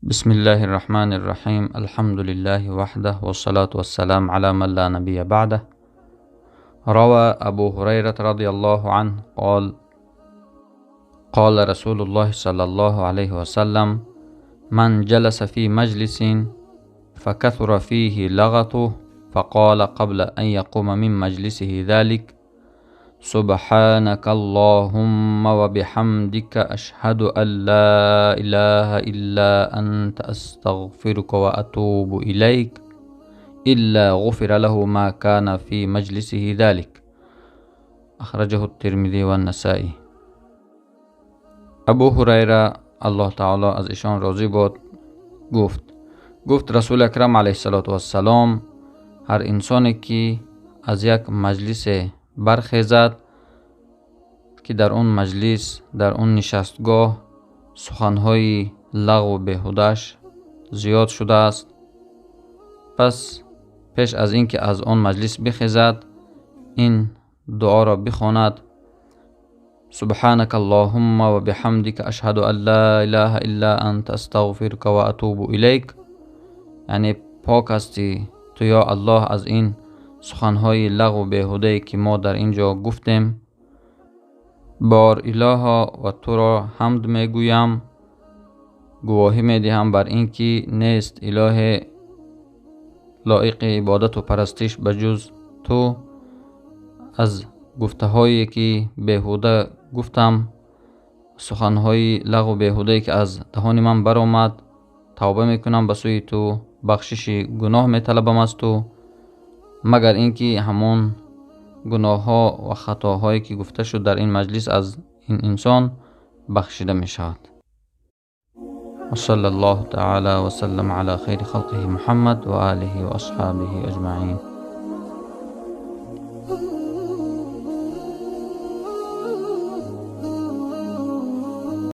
بسم الله الرحمن الرحيم. الحمد لله وحده والصلاة والسلام على من لا نبي بعده. روى أبو هريرة رضي الله عنه قال: قال رسول الله صلى الله عليه وسلم: من جلس في مجلس فكثر فيه لغطه فقال قبل أن يقوم من مجلسه ذلك: سبحانك اللهم وبحمدك أشهد أن لا إله إلا أنت أستغفرك وأتوب إليك، إلا غفر له ما كان في مجلسه ذلك. أخرجه الترمذي والنسائي. ابو هریره الله تعالی از ایشان راضی بود گفت رسول اکرم علیه السلام: هر انسانی که از یک مجلس برخیزد که در اون مجلس، در اون نشستگاه سخنهای لغو و بیهوده‌اش زیاد شده است، پس پیش از این که از اون مجلس بخیزد این دعا را بخواند: سبحانك اللهم وبحمدك اشهد ان لا اله الا انت استغفرك و اتوب الیک، یعنی پاک هستی تو یا الله از این سخنهای لغو و بیهوده‌ای که ما در اینجا گفتیم. بار الها و تو را حمد میگویم، گواهی میدهم بر این که نیست اله لایق عبادت و پرستش بجز تو. از گفته هایی که بیهوده گفتم، سخنهای لغو و بیهوده که از دهان من برآمد، توبه میکنم به سوی تو، بخشش گناه میطلبم از تو، مگر اینکه همون گناه ها و خطاهایی که گفته شد در این مجلس از این انسان بخشیده می شود. و صلی الله تعالی و سلم علی خیر خلقه محمد و آله و اصحابه اجمعین.